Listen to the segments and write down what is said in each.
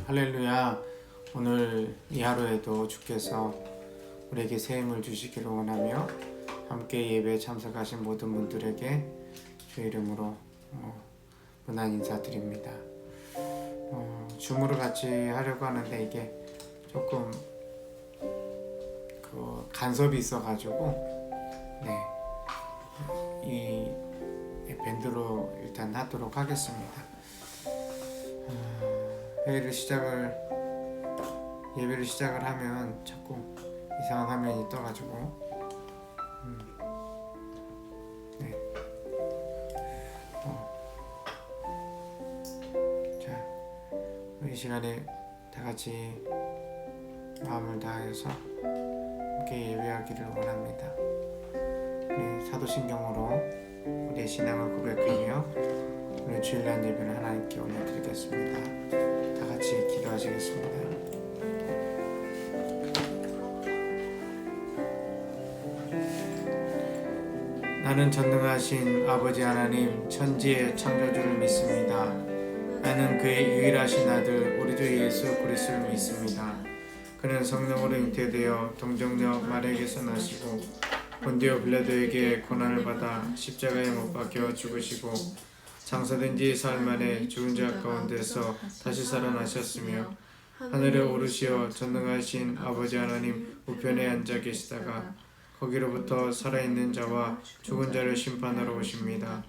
할렐루야. 오늘 이 하루에도 주께서 우리에게 새 힘을 주시기를 원하며 함께 예배에 참석하신 모든 분들에게 주의 이름으로 문안 인사드립니다. 줌으로 같이 하려고 하는데 이게 조금 간섭이 있어가지고 이 밴드로 일단 하도록 하겠습니다. 예배를 시작을 하면 자꾸 이상한 화면이 떠가지고 자, 이 시간에 다 같이 마음을 다하여서 함께 예배하기를 원합니다. 우리 사도신경으로 우리의 신앙을 고백하며 오늘 주일날 예배를 하나님께 올려드리겠습니다. 다 같이 기도하시겠습니다. 나는 전능하신 아버지 하나님 천지의 창조주를 믿습니다. 나는 그의 유일하신 아들 우리 주 예수 그리스도를 믿습니다. 그는 성령으로 잉태되어 동정녀 마리아에게서 나시고 본디오 빌라도에게 고난을 받아 십자가에 못 박혀 죽으시고 장사된 지 사흘 만에 죽은 자 가운데서 다시 살아나셨으며 하늘에 오르시어 전능하신 아버지 하나님 우편에 앉아 계시다가 거기로부터 살아있는 자와 죽은 자를 심판하러 오십니다.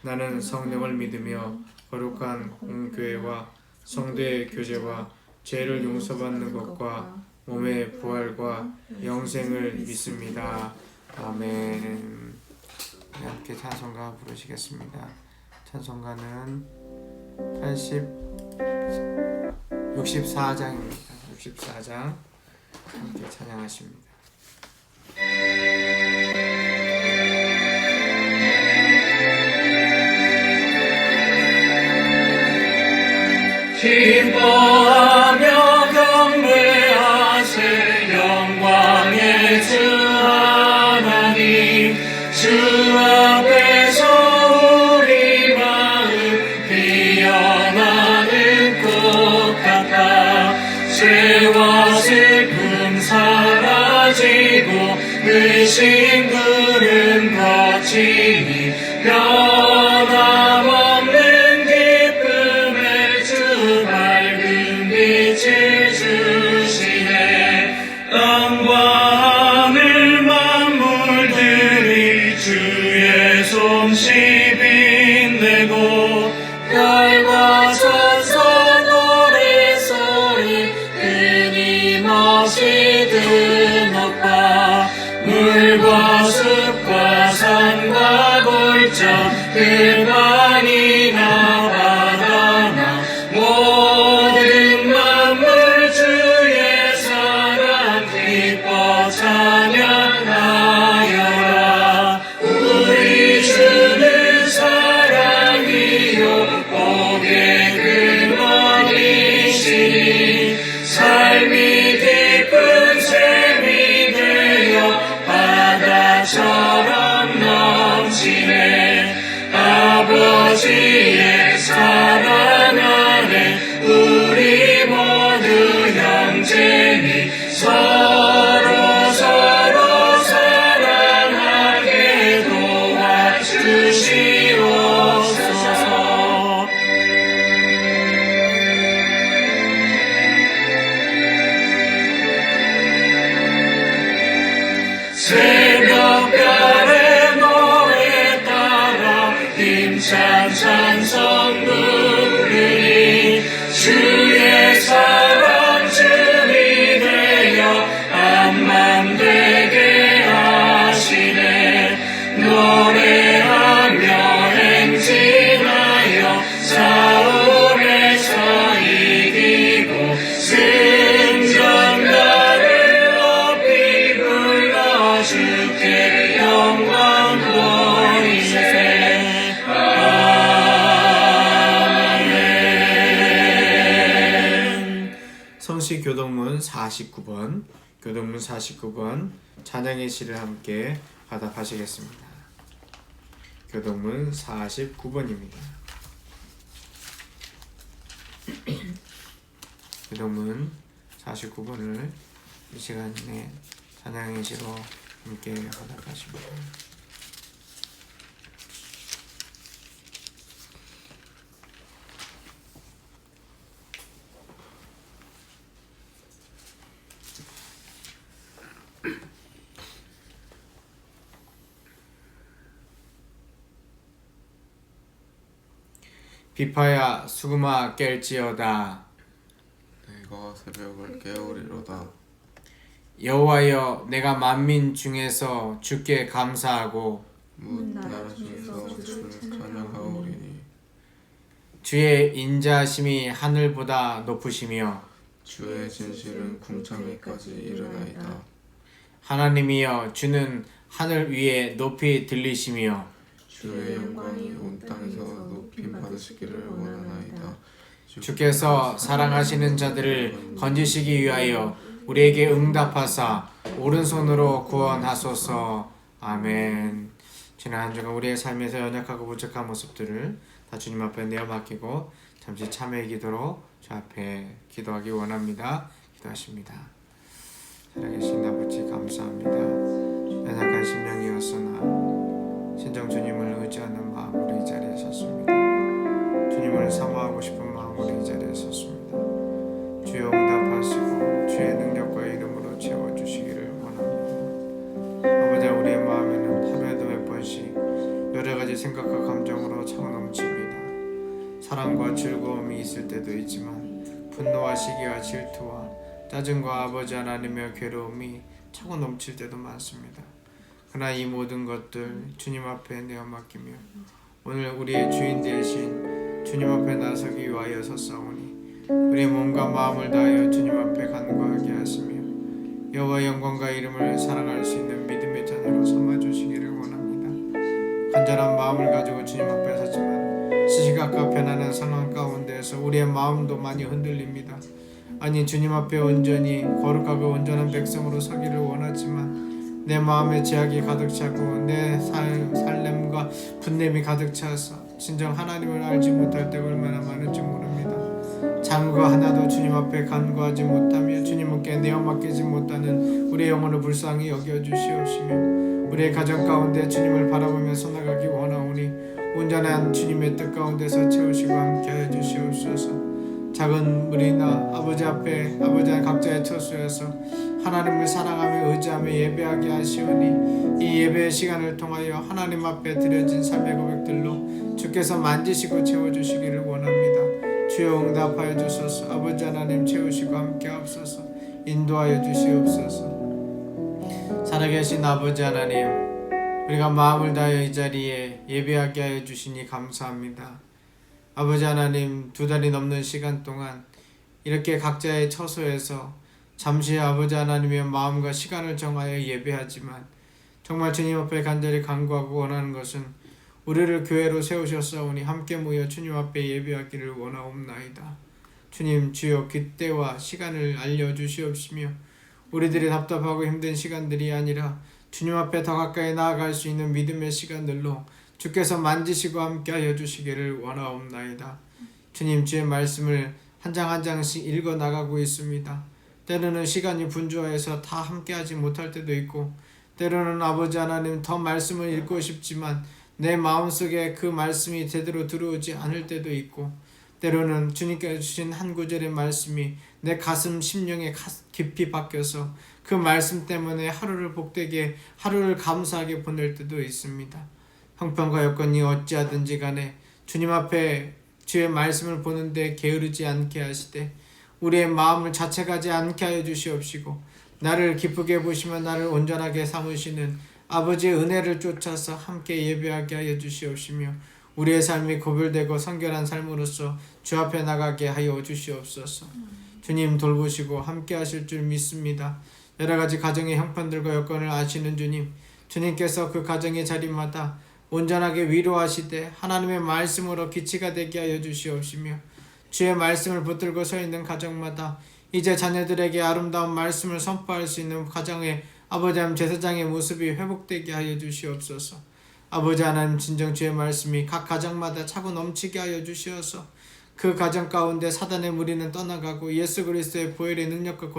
나는 성령을 믿으며 거룩한 공교회와 성도의 교제와 죄를 용서받는 것과 몸의 부활과 영생을 믿습니다. 아멘. 함께 찬송가 부르시겠습니다. 찬송가는 64장입니다. 64장 함께 찬양하십니다. 기뻐하며 경배하세 영광의 주 하나님 주 앞에서 우리 마음 피어나는 꽃 같아 죄와 슬픔 사라지고 의심 구름 거치니 변함없는 기쁨의 주 밝은 빛을 주시네. 땅과 하늘 만물들이 주의 솜씨 빛내고 별과 천사 노래소리 끊임없이 드높아 물과 숲과 산과 골짜 그만이나 바다나 모든 만물 주의 사랑 기뻐 찬양하여라. 우리 주는 사랑이요 복의 근원이시니 삶이 깊은 샘이 되어 바다처럼 넘치네. 아버지의 사랑 안에 우리 모두 형제니 서로 사랑하게 도와주시옵소서. 새벽별의 노래 따라 힘찬 찬송 부르니 주의 사랑 주이 되어 암만 되게 하시네. 노래하며 행진하여 사울에서 이기고 승전가를 높이 불러 주께 영광 돌리세. 아멘. 성시교동문 49번 찬양의 시를 함께 화답하시겠습니다. 교동문 49번입니다. 기도문 49번을 이 시간에 찬양의 시로 함께 하도록 하십니다. 비파야 수금아 깰지어다. 내가 새벽을 깨우리로다. 여호와여 내가 만민 중에서 주께 감사하고 문 나라 중에서 주를 찬양하오리니 주의 인자하심이 하늘보다 높으시며 주의 진실은 궁창에까지 이르나이다. 하나님이여 주는 하늘 위에 높이 들리시며 주의 영광이 온 땅에서 높임 받으시기를 원하나이다. 주께서 사랑하시는 자들을 건지시기 위하여 우리에게 응답하사 오른손으로 구원하소서. 아멘. 지난 한 주간 우리의 삶에서 연약하고 부족한 모습들을 다 주님 앞에 내어 맡기고 잠시 참회의 기도로 주 앞에 기도하기 원합니다. 기도하십니다. 살아계신 아버지 감사합니다. 연약한 심령이었으나 신정 주님을 의지하는 마음으로 이 자리에 섰습니다. 주님을 사모하고 싶은 마음으로 이 자리에 섰습니다. 주여 응답하시고 주의 능력과 이름으로 채워주시기를 원합니다. 아버지 우리의 마음에는 하루에도 몇 번씩 여러가지 생각과 감정으로 차고 넘칩니다. 사랑과 즐거움이 있을 때도 있지만 분노와 시기와 질투와 짜증과 아버지 하나님의 괴로움이 차고 넘칠 때도 많습니다. 그러나 이 모든 것들 주님 앞에 내어 맡기며 오늘 우리의 주인 되신 주님 앞에 나서기 위하여 섰사오니 우리의 몸과 마음을 다하여 주님 앞에 간구하게 하시며 여호와 영광과 이름을 사랑할 수 있는 믿음의 자녀로 삼아주시기를 원합니다. 간절한 마음을 가지고 주님 앞에 섰지만 시시각각 변하는 상황 가운데에서 우리의 마음도 많이 흔들립니다. 아니 주님 앞에 온전히 거룩하고 온전한 백성으로 서기를 원하지만 내 마음에 제약이 가득 차고 내 살렘과 분냄이 가득 차서 진정 하나님을 알지 못할 때가 얼마나 많은지 모릅니다. 장거 하나도 주님 앞에 간구하지 못하며 주님께 내어 맡기지 못하는 우리의 영혼을 불쌍히 여겨주시옵시며 우리의 가정 가운데 주님을 바라보며 살아가기 원하오니 온전한 주님의 뜻 가운데서 채우시고 함께하여 주시옵소서. 작은 무리나 아버지 앞에 아버지 각자의 처소에서 하나님을 사랑하며 의지하며 예배하게 하시오니 이 예배의 시간을 통하여 하나님 앞에 드려진 삶의 고백들로 주께서 만지시고 채워주시기를 원합니다. 주여 응답하여 주소서. 아버지 하나님 채우시고 함께하옵소서. 인도하여 주시옵소서. 살아계신 아버지 하나님 우리가 마음을 다하여 이 자리에 예배하게 하여 주시니 감사합니다. 아버지 하나님 2달이 넘는 시간 동안 이렇게 각자의 처소에서 잠시 아버지 하나님의 마음과 시간을 정하여 예배하지만 정말 주님 앞에 간절히 간구하고 원하는 것은 우리를 교회로 세우셨사오니 함께 모여 주님 앞에 예배하기를 원하옵나이다. 주님 주여 그때와 시간을 알려주시옵시며 우리들이 답답하고 힘든 시간들이 아니라 주님 앞에 더 가까이 나아갈 수 있는 믿음의 시간들로 주께서 만지시고 함께하여 주시기를 원하옵나이다. 주님 주의 말씀을 한 장 한 장씩 읽어 나가고 있습니다. 때로는 시간이 분주해서 다 함께하지 못할 때도 있고 때로는 아버지 하나님 더 말씀을 읽고 싶지만 내 마음속에 그 말씀이 제대로 들어오지 않을 때도 있고 때로는 주님께서 주신 한 구절의 말씀이 내 가슴 심령에 깊이 박혀서 그 말씀 때문에 하루를 복되게 하루를 감사하게 보낼 때도 있습니다. 형편과 여건이 어찌하든지 간에 주님 앞에 주의 말씀을 보는데 게으르지 않게 하시되 우리의 마음을 자책하지 않게 하여 주시옵시고 나를 기쁘게 보시며 나를 온전하게 삼으시는 아버지의 은혜를 쫓아서 함께 예배하게 하여 주시옵시며 우리의 삶이 고별되고 성결한 삶으로서 주 앞에 나가게 하여 주시옵소서. 주님 돌보시고 함께 하실 줄 믿습니다. 여러가지 가정의 형편들과 여건을 아시는 주님, 주님께서 그 가정의 자리마다 온전하게 위로하시되 하나님의 말씀으로 기치가 되게 하여 주시옵시며 주의 말씀을 붙들고 서 있는 가정마다 이제 자녀들에게 아름다운 말씀을 선포할 수 있는 가정의 아버지 하나님 제사장의 모습이 회복되게 하여 주시옵소서. 아버지 하나님 진정 주의 말씀이 각 가정마다 차고 넘치게 하여 주시어서 그 가정 가운데 사단의 무리는 떠나가고 예수 그리스도의 보혈의 능력과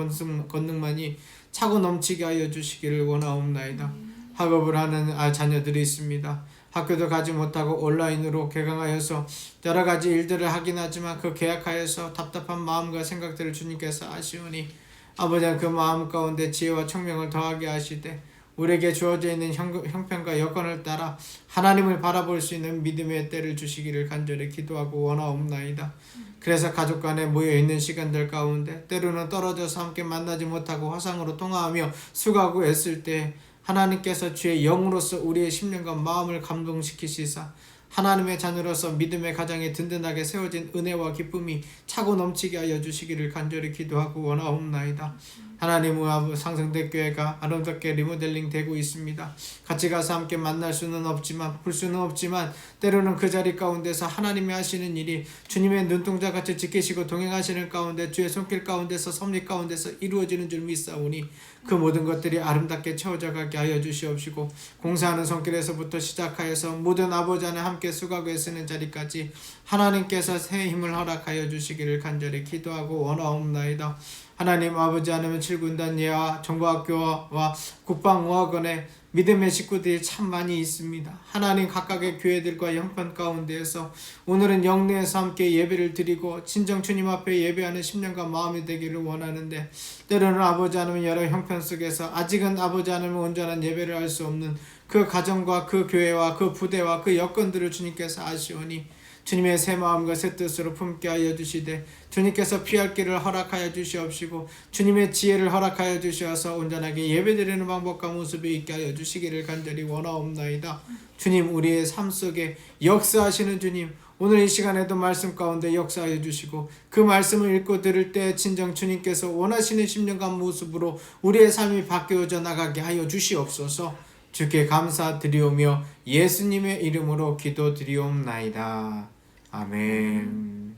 권능만이 차고 넘치게 하여 주시기를 원하옵나이다. 학업을 하는 자녀들이 있습니다. 학교도 가지 못하고 온라인으로 개강하여서 여러 가지 일들을 하긴 하지만 그 계약하여서 답답한 마음과 생각들을 주님께서 아시오니 아버지 그 마음 가운데 지혜와 총명을 더하게 하시되 우리에게 주어져 있는 형편과 여건을 따라 하나님을 바라볼 수 있는 믿음의 때를 주시기를 간절히 기도하고 원하옵나이다. 그래서 가족 간에 모여있는 시간들 가운데 때로는 떨어져서 함께 만나지 못하고 화상으로 통화하며 수고하고 애쓸 때 하나님께서 주의 영으로서 우리의 심령과 마음을 감동시키시사 하나님의 자녀로서 믿음의 가정에 든든하게 세워진 은혜와 기쁨이 차고 넘치게 하여 주시기를 간절히 기도하고 원하옵나이다. 하나님의 상승대 교회가 아름답게 리모델링 되고 있습니다. 같이 가서 함께 만날 수는 없지만 볼 수는 없지만 때로는 그 자리 가운데서 하나님이 하시는 일이 주님의 눈동자같이 지키시고 동행하시는 가운데 주의 손길 가운데서 섭리 가운데서 이루어지는 줄 믿사오니 그 모든 것들이 아름답게 채워져 가게 하여 주시옵시고 공사하는 손길에서부터 시작하여서 모든 아버지 안에 함께 수고하고 애쓰는 자리까지 하나님께서 새 힘을 허락하여 주시기를 간절히 기도하고 원하옵나이다. 하나님 아버지 하나님 7군단 예하 정보학교와 국방의학원에 믿음의 식구들이 참 많이 있습니다. 하나님 각각의 교회들과 형편 가운데에서 오늘은 영내에서 함께 예배를 드리고 친정 주님 앞에 예배하는 심령과 마음이 되기를 원하는데 때로는 아버지 하나님 여러 형편 속에서 아직은 아버지 하나님 온전한 예배를 할 수 없는 그 가정과 그 교회와 그 부대와 그 여건들을 주님께서 아시오니 주님의 새 마음과 새 뜻으로 품게 하여 주시되 주님께서 피할 길을 허락하여 주시옵시고 주님의 지혜를 허락하여 주셔서 온전하게 예배드리는 방법과 모습이 있게 하여 주시기를 간절히 원하옵나이다. 주님 우리의 삶 속에 역사하시는 주님 오늘 이 시간에도 말씀 가운데 역사하여 주시고 그 말씀을 읽고 들을 때 친정 주님께서 원하시는 심령과 모습으로 우리의 삶이 바뀌어져 나가게 하여 주시옵소서. 주께 감사드리오며 예수님의 이름으로 기도드리옵나이다. 아멘.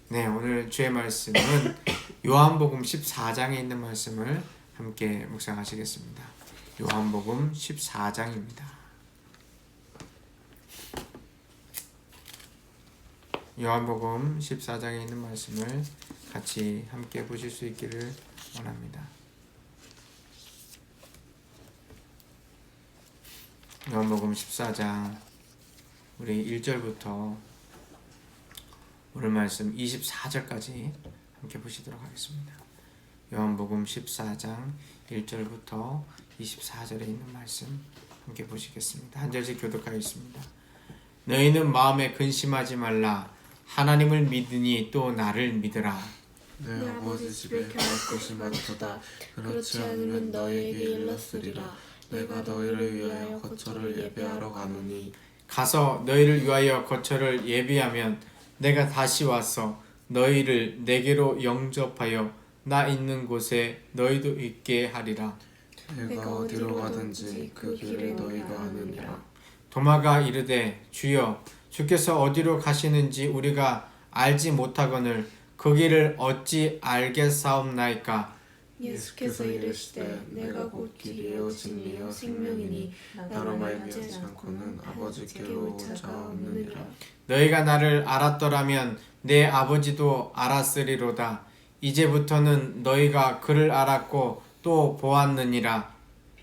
네, 오늘 주의 말씀은 요한복음 14장에 있는 말씀을 함께 묵상하시겠습니다. 요한복음 14장입니다. 요한복음 14장에 있는 말씀을 같이 함께 보실 수 있기를 원합니다. 요한복음 14장 우리 1절부터 오늘 말씀 24절까지 함께 보시도록 하겠습니다. 요한복음 14장 1절부터 24절에 있는 말씀 함께 보시겠습니다. 한 절씩 교독하겠습니다. 너희는 마음에 근심하지 말라. 하나님을 믿으니 또 나를 믿으라. 내 아버지 집에 갈 것이 많도다. 그렇지 않으면 너희에게 일렀으리라. 내가 너희를 위하여 거처를 예배하러 가노니 가서 너희를 위하여 거처를 예비하면 내가 다시 와서 너희를 내게로 영접하여 나 있는 곳에 너희도 있게 하리라. 내가 어디로 가든지 그 길을 너희가 아느니라. 도마가 이르되 주여 주께서 어디로 가시는지 우리가 알지 못하거늘 그 길을 어찌 알겠사옵나이까. 예수께서 이르시되 내가 곧 길이요 진리요 생명이니 나로 말미암지 않고는 아버지께로 올 자 없느니라. 너희가 나를 알았더라면 내 아버지도 알았으리로다. 이제부터는 너희가 그를 알았고 또 보았느니라.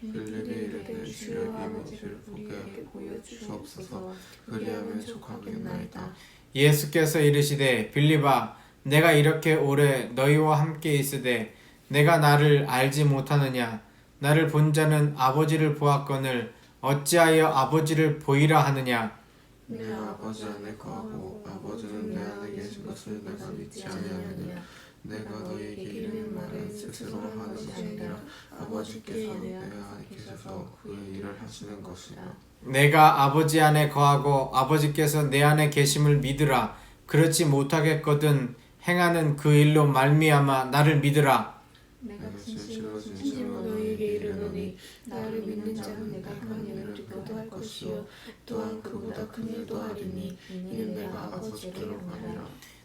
빌립이 이르되 주의 이미지를 보게 보여주옵소서. 그리하면 족하겠나이다. 예수께서 이르시되 빌립아 내가 이렇게 오래 너희와 함께 있으되 내가 나를 알지 못하느냐. 나를 본 자는 아버지를 보았거늘 어찌하여 아버지를 보이라 하느냐. 내가 아버지 안에 거하고 아버지는 내 안에 계신 것을 내가 믿지 아니하느냐. 내가 너희에게 이르는 말은 스스로 하는 것이 아니라 아버지께서 내 안에 계셔서 그 일을 하시는 것이라. 내가 아버지 안에 거하고 아버지께서 내 안에 계심을 믿으라. 그렇지 못하겠거든 행하는 그 일로 말미암아 나를 믿으라. 내가 진실로 너희에게 이르노니 나를 믿는 자는 내가 한 일을 교도할 것이요 또한 그보다 큰 일도 하리니 이는 내가 아버지께로 가리라.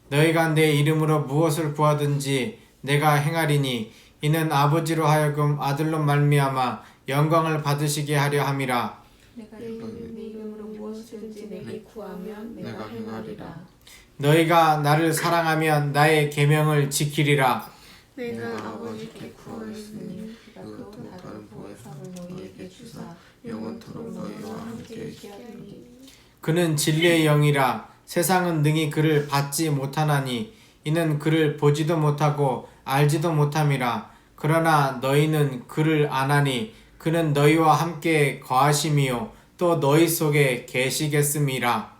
너희가 내 이름으로 무엇을 구하든지 내가 행하리니 이는 아버지로 하여금 아들로 말미암아 영광을 받으시게 하려 함이라. 내가 내 이름으로 무엇이든지 내게 구하면 내가 행하리라. 너희가 나를 사랑하면 나의 계명을 지키리라. 내가 아버지께 구하였으니 또 다른 보혜사를 너희에게 주사 영원토록 너희와 함께 있게 하리니 그는 진리의 영이라. 세상은 능히 그를 받지 못하나니 이는 그를 보지도 못하고 알지도 못함이라. 그러나 너희는 그를 아나니 그는 너희와 함께 거하심이요 또 너희 속에 계시겠음이라.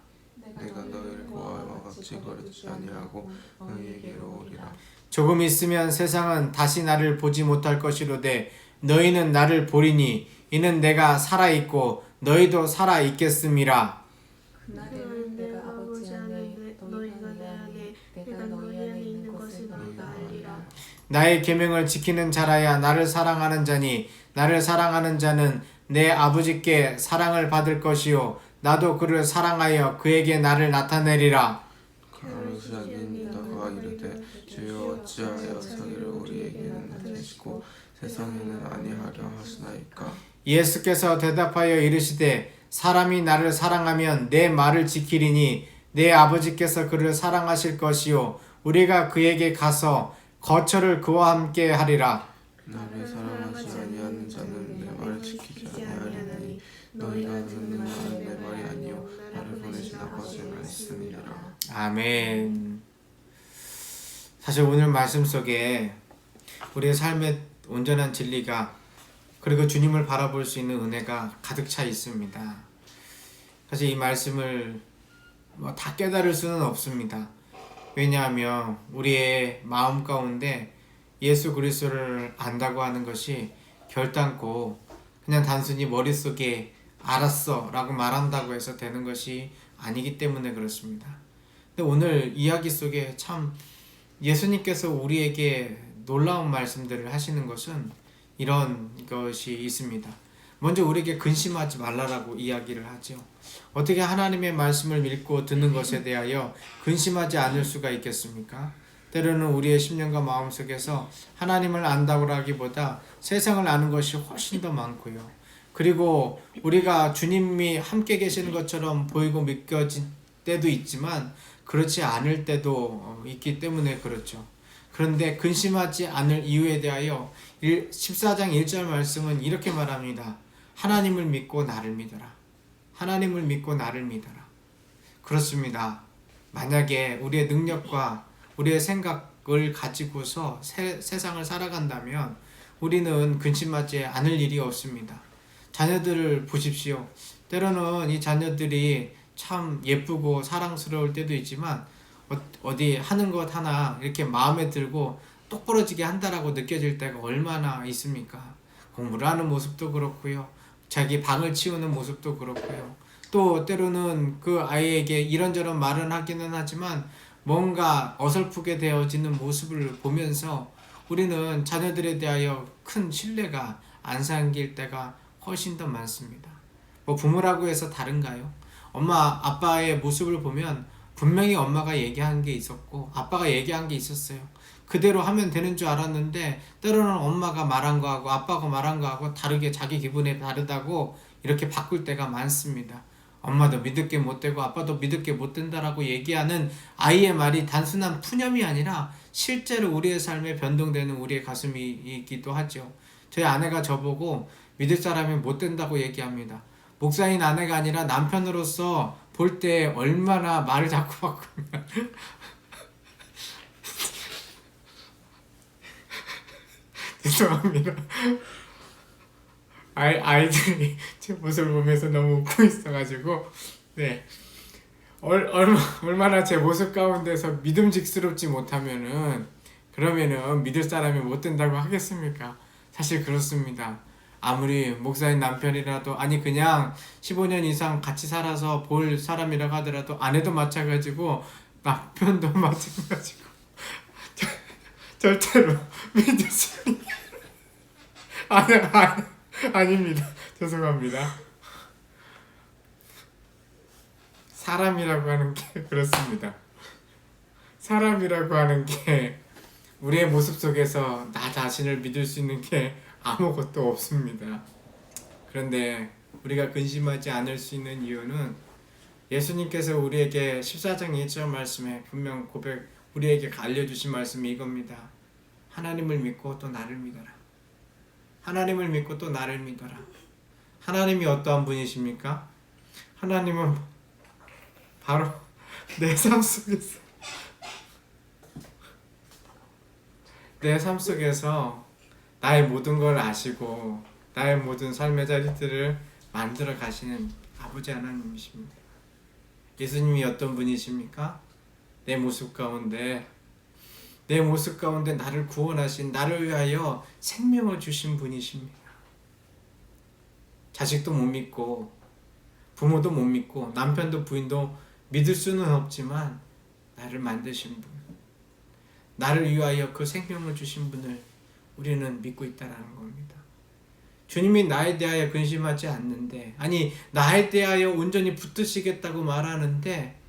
내가 너희를 고아와 같이 거르지 아니하고 너희에게로 오리라. 조금 있으면 세상은 다시 나를 보지 못할 것이로되 너희는 나를 보리니 이는 내가 살아있고 너희도 살아있겠음이라. 그날에는 내가 아버지 안에 너희가 내 안에 내가 너희 안에 있는 것을 너희가 알리라. 나의 계명을 지키는 자라야 나를 사랑하는 자니 나를 사랑하는 자는 내 아버지께 사랑을 받을 것이요 나도 그를 사랑하여 그에게 나를 나타내리라. 가르치자니 너가 이르되 주여 어찌하여 자기를 우리에게는 나타내시고 세상에는 아니하려 하시나이까. 예수께서 대답하여 이르시되 사람이 나를 사랑하면 내 말을 지키리니 내 아버지께서 그를 사랑하실 것이요 우리가 그에게 가서 거처를 그와 함께 하리라. 나를 사랑하지 아니하는 자는 내 말을 지키지 아니하리니 너희가 듣는 말은 내 말이 아니요 나를 보내신 아버지의 말씀이라. 아멘. 사실 오늘 말씀 속에 우리의 삶의 온전한 진리가 그리고 주님을 바라볼 수 있는 은혜가 가득 차 있습니다. 사실 이 말씀을 다 깨달을 수는 없습니다. 왜냐하면 우리의 마음 가운데 예수 그리스도를 안다고 하는 것이 결단코 그냥 단순히 머릿속에 알았어 라고 말한다고 해서 되는 것이 아니기 때문에 그렇습니다. 근데 오늘 이야기 속에 참 예수님께서 우리에게 놀라운 말씀들을 하시는 것은 이런 것이 있습니다. 먼저 우리에게 근심하지 말라라고 이야기를 하죠. 어떻게 하나님의 말씀을 믿고 듣는 것에 대하여 근심하지 않을 수가 있겠습니까? 때로는 우리의 심령과 마음속에서 하나님을 안다고 하기보다 세상을 아는 것이 훨씬 더 많고요. 그리고 우리가 주님이 함께 계시는 것처럼 보이고 믿겨질 때도 있지만 그렇지 않을 때도 있기 때문에 그렇죠. 그런데 근심하지 않을 이유에 대하여 14장 1절 말씀은 이렇게 말합니다. 하나님을 믿고 나를 믿어라. 하나님을 믿고 나를 믿어라. 그렇습니다. 만약에 우리의 능력과 우리의 생각을 가지고서 세상을 살아간다면 우리는 근심하지 않을 일이 없습니다. 자녀들을 보십시오. 때로는 이 자녀들이 참 예쁘고 사랑스러울 때도 있지만 어디 하는 것 하나 이렇게 마음에 들고 똑부러지게 한다라고 느껴질 때가 얼마나 있습니까? 공부를 하는 모습도 그렇고요. 자기 방을 치우는 모습도 그렇고요. 또 때로는 그 아이에게 이런저런 말은 하기는 하지만 뭔가 어설프게 되어지는 모습을 보면서 우리는 자녀들에 대하여 큰 신뢰가 안 생길 때가 훨씬 더 많습니다. 부모라고 해서 다른가요? 엄마, 아빠의 모습을 보면 분명히 엄마가 얘기한 게 있었고 아빠가 얘기한 게 있었어요. 그대로 하면 되는 줄 알았는데 때로는 엄마가 말한 거하고 아빠가 말한 거하고 다르게 자기 기분에 다르다고 이렇게 바꿀 때가 많습니다. 엄마도 믿을 게 못 되고 아빠도 믿을 게 못 된다라고 얘기하는 아이의 말이 단순한 푸념이 아니라 실제로 우리의 삶에 변동되는 우리의 가슴이기도 하죠. 저희 아내가 저보고 믿을 사람이 못 된다고 얘기합니다. 목사인 아내가 아니라 남편으로서 볼 때 얼마나 말을 자꾸 바꾸면 죄송합니다. 아이들이 제 모습을 보면서 너무 웃고 있어가지고 네 얼마나 제 모습 가운데서 믿음직스럽지 못하면은 그러면은 믿을 사람이 못 된다고 하겠습니까? 사실 그렇습니다. 아무리 목사인 남편이라도 아니 그냥 15년 이상 같이 살아서 볼 사람이라고 하더라도 아내도 마찬가지고 남편도 마찬가지고 절대로 믿을 수 아닙니다. 죄송합니다. 사람이라고 하는 게 그렇습니다. 사람이라고 하는 게 우리의 모습 속에서 나 자신을 믿을 수 있는 게 아무것도 없습니다. 그런데 우리가 근심하지 않을 수 있는 이유는 예수님께서 우리에게 14장 1절 말씀에 분명 우리에게 알려주신 말씀이 이겁니다. 하나님을 믿고 또 나를 믿어라. 하나님을 믿고 또 나를 믿어라. 하나님이 어떠한 분이십니까? 하나님은 바로 내 삶 속에서 나의 모든 걸 아시고 나의 모든 삶의 자리들을 만들어 가시는 아버지 하나님이십니다. 예수님이 어떤 분이십니까? 내 모습 가운데 나를 구원하신, 나를 위하여 생명을 주신 분이십니다. 자식도 못 믿고 부모도 못 믿고 남편도 부인도 믿을 수는 없지만 나를 만드신 분, 나를 위하여 그 생명을 주신 분을 우리는 믿고 있다라는 겁니다. 주님이 나에 대하여 근심하지 않는데, 아니 나에 대하여 온전히 붙드시겠다고 말하는데,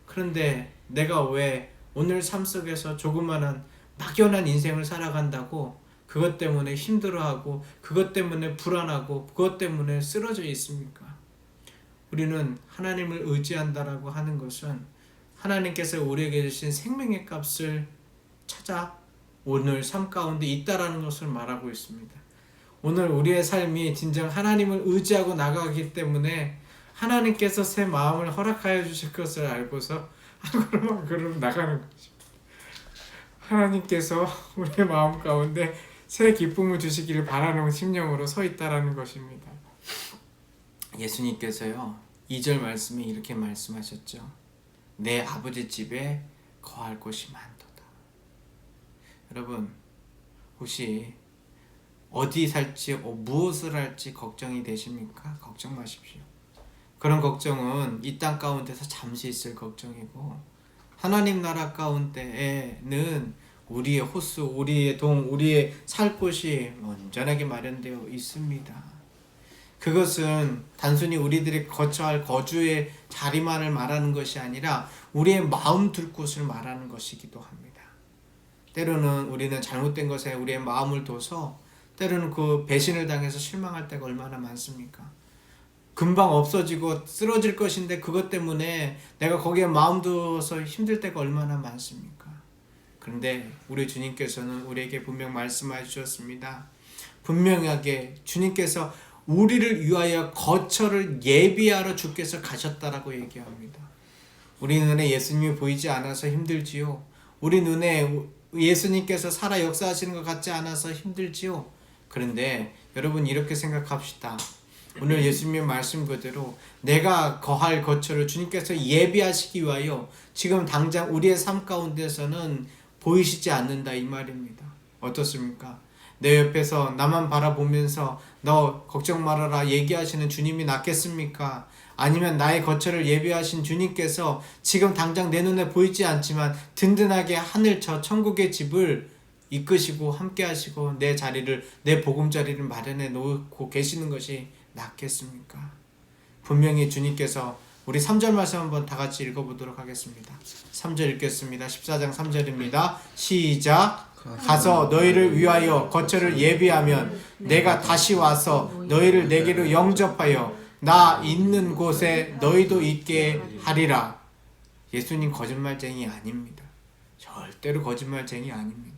그런데 내가 왜 오늘 삶 속에서 조그마한 막연한 인생을 살아간다고 그것 때문에 힘들어하고 그것 때문에 불안하고 그것 때문에 쓰러져 있습니까? 우리는 하나님을 의지한다라고 하는 것은 하나님께서 우리에게 주신 생명의 값을 찾아 오늘 삶 가운데 있다라는 것을 말하고 있습니다. 오늘 우리의 삶이 진정 하나님을 의지하고 나가기 때문에 하나님께서 새 마음을 허락하여 주실 것을 알고서 한 걸음 한 걸음 나가는 거죠. 하나님께서 우리의 마음 가운데 새 기쁨을 주시기를 바라는 심령으로 서 있다라는 것입니다. 예수님께서요 2절 말씀이 이렇게 말씀하셨죠. 내 아버지 집에 거할 곳이 많도다. 여러분 혹시 어디 살지 무엇을 할지 걱정이 되십니까? 걱정 마십시오. 그런 걱정은 이 땅 가운데서 잠시 있을 걱정이고 하나님 나라 가운데에는 우리의 호수, 우리의 동, 우리의 살 곳이 온전하게 마련되어 있습니다. 그것은 단순히 우리들이 거처할 거주의 자리만을 말하는 것이 아니라 우리의 마음 둘 곳을 말하는 것이기도 합니다. 때로는 우리는 잘못된 것에 우리의 마음을 둬서 때로는 그 배신을 당해서 실망할 때가 얼마나 많습니까? 금방 없어지고 쓰러질 것인데 그것 때문에 내가 거기에 마음 두어서 힘들 때가 얼마나 많습니까? 그런데 우리 주님께서는 우리에게 분명 말씀해 주셨습니다. 분명하게 주님께서 우리를 위하여 거처를 예비하러 주께서 가셨다라고 얘기합니다. 우리 눈에 예수님이 보이지 않아서 힘들지요. 우리 눈에 예수님께서 살아 역사하시는 것 같지 않아서 힘들지요. 그런데 여러분 이렇게 생각합시다. 오늘 예수님의 말씀 그대로 내가 거할 거처를 주님께서 예비하시기 위하여 지금 당장 우리의 삶 가운데서는 보이시지 않는다 이 말입니다. 어떻습니까? 내 옆에서 나만 바라보면서 너 걱정 말아라 얘기하시는 주님이 낫겠습니까? 아니면 나의 거처를 예비하신 주님께서 지금 당장 내 눈에 보이지 않지만 든든하게 하늘 저 천국의 집을 이끄시고 함께 하시고 내 자리를, 내 보금자리를 마련해 놓고 계시는 것이 낫겠습니까? 분명히 주님께서 우리 3절 말씀 한번 다 같이 읽어보도록 하겠습니다. 3절 읽겠습니다. 14장 3절입니다. 시작. 가서 너희를 위하여 거처를 예비하면 내가 다시 와서 너희를 내게로 영접하여 나 있는 곳에 너희도 있게 하리라. 예수님 거짓말쟁이 아닙니다. 절대로 거짓말쟁이 아닙니다.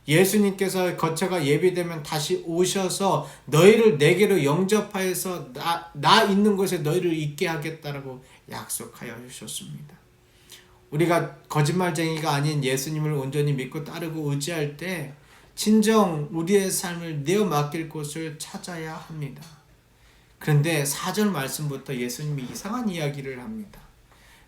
예수님께서 거처가 예비되면 다시 오셔서 너희를 내게로 영접하여서 나 있는 곳에 너희를 있게 하겠다라고 약속하여 주셨습니다. 우리가 거짓말쟁이가 아닌 예수님을 온전히 믿고 따르고 의지할 때 진정 우리의 삶을 내어 맡길 곳을 찾아야 합니다. 그런데 4절 말씀부터 예수님이 이상한 이야기를 합니다.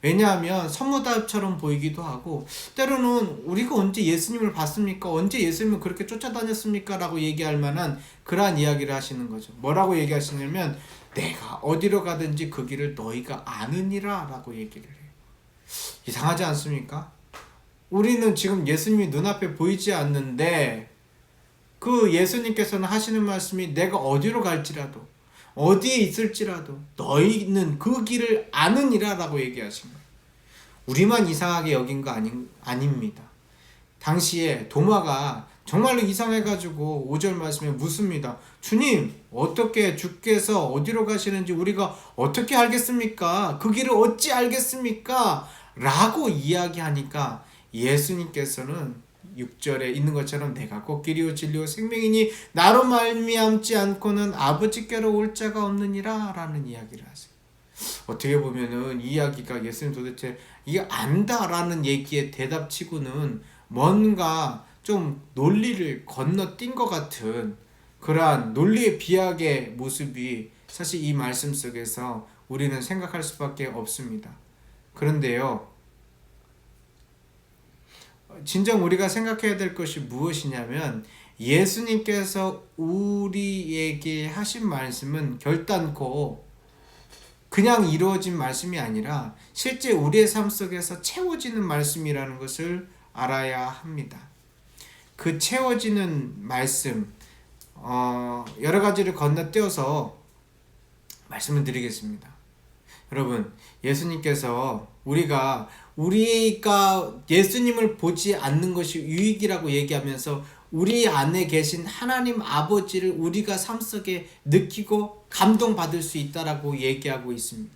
왜냐하면 선무답처럼 보이기도 하고 때로는 우리가 언제 예수님을 봤습니까? 언제 예수님을 그렇게 쫓아다녔습니까? 라고 얘기할 만한 그러한 이야기를 하시는 거죠. 뭐라고 얘기하시냐면 내가 어디로 가든지 그 길을 너희가 아느니라 라고 얘기를 해요. 이상하지 않습니까? 우리는 지금 예수님이 눈앞에 보이지 않는데 그 예수님께서는 하시는 말씀이 내가 어디로 갈지라도 어디에 있을지라도 너희는 그 길을 아느니라 라고 얘기하신 거예요. 우리만 이상하게 여긴 거 아닙니다. 당시에 도마가 정말로 이상해가지고 5절 말씀에 묻습니다. 주님, 어떻게 주께서 어디로 가시는지 우리가 어떻게 알겠습니까? 그 길을 어찌 알겠습니까? 라고 이야기하니까 예수님께서는 6절에 있는 것처럼 내가 곧 길이요 진리요 생명이니 나로 말미암지 않고는 아버지께로 올 자가 없느니라 라는 이야기를 하세요. 어떻게 보면은 이 이야기가 예수님 도대체 이게 안다라는 얘기의 대답치고는 뭔가 좀 논리를 건너뛴 것 같은 그러한 논리의 비약의 모습이 사실 이 말씀 속에서 우리는 생각할 수밖에 없습니다. 그런데요, 진정 우리가 생각해야 될 것이 무엇이냐면 예수님께서 우리에게 하신 말씀은 결단코 그냥 이루어진 말씀이 아니라 실제 우리의 삶 속에서 채워지는 말씀이라는 것을 알아야 합니다. 그 채워지는 말씀 여러 가지를 건너뛰어서 말씀을 드리겠습니다. 여러분, 예수님께서 우리가 예수님을 보지 않는 것이 유익이라고 얘기하면서 우리 안에 계신 하나님 아버지를 우리가 삶 속에 느끼고 감동받을 수 있다라고 얘기하고 있습니다.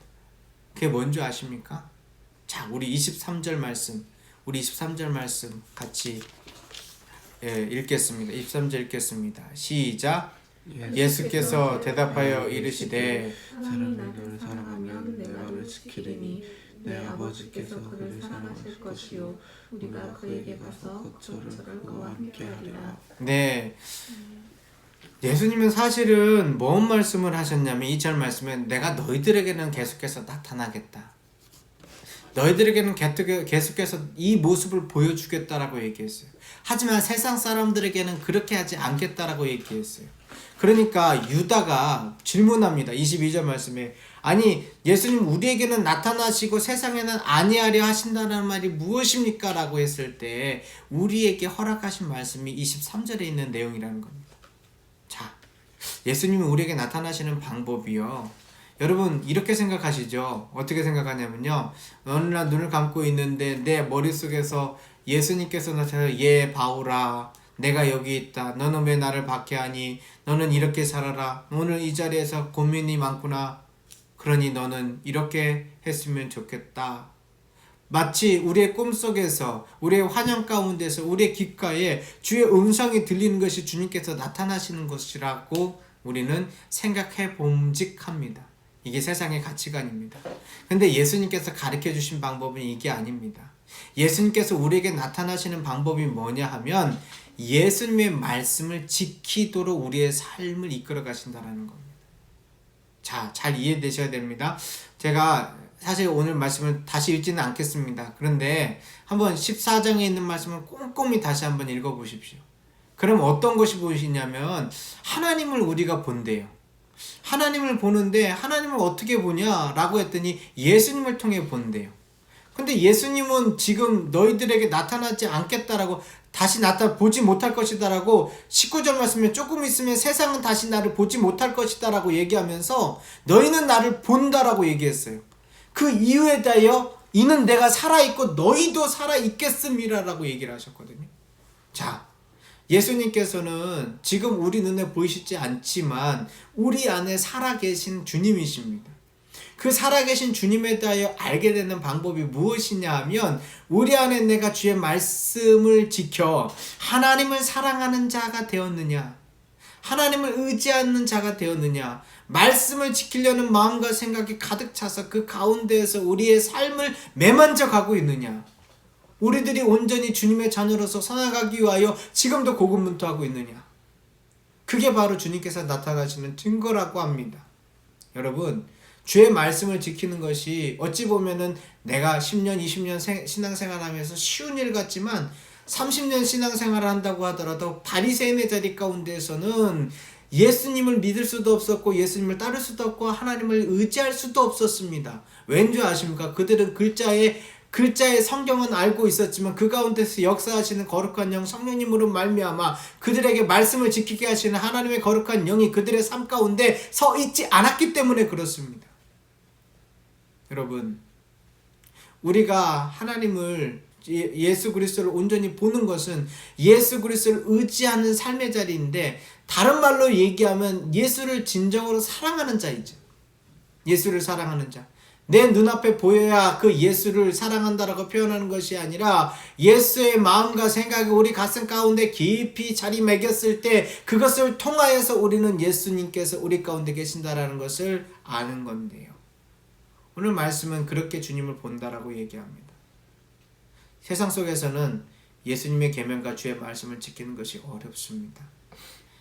그게 뭔지 아십니까? 자, 우리 23절 말씀 같이 읽겠습니다. 23절 읽겠습니다. 시작. 예수께서 대답하여 이르시되 사람이 너를 사랑하면 내 말을 지키리니 내 아버지께서 그를 사랑하실 것이요 우리가 그에게 가서 거처를 그와 함께하리라. 네, 예수님은 사실은 뭔 말씀을 하셨냐면 2절 말씀은 내가 너희들에게는 계속해서 나타나겠다. 너희들에게는 계속해서 이 모습을 보여주겠다라고 얘기했어요. 하지만 세상 사람들에게는 그렇게 하지 않겠다라고 얘기했어요. 그러니까 유다가 질문합니다. 22절 말씀에 아니 예수님 우리에게는 나타나시고 세상에는 아니하려 하신다는 말이 무엇입니까? 라고 했을 때 우리에게 허락하신 말씀이 23절에 있는 내용이라는 겁니다. 자, 예수님이 우리에게 나타나시는 방법이요, 여러분 이렇게 생각하시죠? 어떻게 생각하냐면요, 어느 날 눈을 감고 있는데 내 머릿속에서 예수님께서 나타나서 얘 바울아 내가 여기 있다. 너는 왜 나를 박해하니? 너는 이렇게 살아라. 오늘 이 자리에서 고민이 많구나. 그러니 너는 이렇게 했으면 좋겠다. 마치 우리의 꿈속에서 우리의 환영 가운데서 우리의 귓가에 주의 음성이 들리는 것이 주님께서 나타나시는 것이라고 우리는 생각해 봄직합니다. 이게 세상의 가치관입니다. 근데 예수님께서 가르쳐 주신 방법은 이게 아닙니다. 예수님께서 우리에게 나타나시는 방법이 뭐냐 하면 예수님의 말씀을 지키도록 우리의 삶을 이끌어 가신다는 겁니다. 자, 잘 이해되셔야 됩니다. 제가 사실 오늘 말씀을 다시 읽지는 않겠습니다. 그런데 한번 14장에 있는 말씀을 꼼꼼히 다시 한번 읽어보십시오. 그럼 어떤 것이 보이시냐면 하나님을 우리가 본대요. 하나님을 보는데 하나님을 어떻게 보냐라고 했더니 예수님을 통해 본대요. 근데 예수님은 지금 너희들에게 나타나지 않겠다라고, 다시 보지 못할 것이다라고 19절 말씀에 조금 있으면 세상은 다시 나를 보지 못할 것이다라고 얘기하면서 너희는 나를 본다라고 얘기했어요. 그 이유에 대하여 이는 내가 살아있고 너희도 살아있겠음이라라고 얘기를 하셨거든요. 자, 예수님께서는 지금 우리 눈에 보이시지 않지만 우리 안에 살아계신 주님이십니다. 그 살아계신 주님에 대하여 알게 되는 방법이 무엇이냐 하면 우리 안에 내가 주의 말씀을 지켜 하나님을 사랑하는 자가 되었느냐, 하나님을 의지하는 자가 되었느냐, 말씀을 지키려는 마음과 생각이 가득 차서 그 가운데에서 우리의 삶을 매만져 가고 있느냐, 우리들이 온전히 주님의 자녀로서 살아가기 위하여 지금도 고군분투하고 있느냐, 그게 바로 주님께서 나타나시는 증거라고 합니다. 여러분, 주의 말씀을 지키는 것이 어찌 보면은 내가 10년, 20년 신앙생활하면서 쉬운 일 같지만 30년 신앙생활을 한다고 하더라도 바리새인의 자리 가운데에서는 예수님을 믿을 수도 없었고 예수님을 따를 수도 없고 하나님을 의지할 수도 없었습니다. 왠지 아십니까? 그들은 글자의 성경은 알고 있었지만 그 가운데서 역사하시는 거룩한 영 성령님으로 말미암아 그들에게 말씀을 지키게 하시는 하나님의 거룩한 영이 그들의 삶 가운데 서 있지 않았기 때문에 그렇습니다. 여러분, 우리가 하나님을 예수 그리스도를 온전히 보는 것은 예수 그리스도를 의지하는 삶의 자리인데, 다른 말로 얘기하면 예수를 진정으로 사랑하는 자이죠. 예수를 사랑하는 자. 내 눈앞에 보여야 그 예수를 사랑한다라고 표현하는 것이 아니라, 예수의 마음과 생각이 우리 가슴 가운데 깊이 자리매겼을 때 그것을 통하여서 우리는 예수님께서 우리 가운데 계신다라는 것을 아는 건데요. 오늘 말씀은 그렇게 주님을 본다라고 얘기합니다. 세상 속에서는 예수님의 계명과 주의 말씀을 지키는 것이 어렵습니다.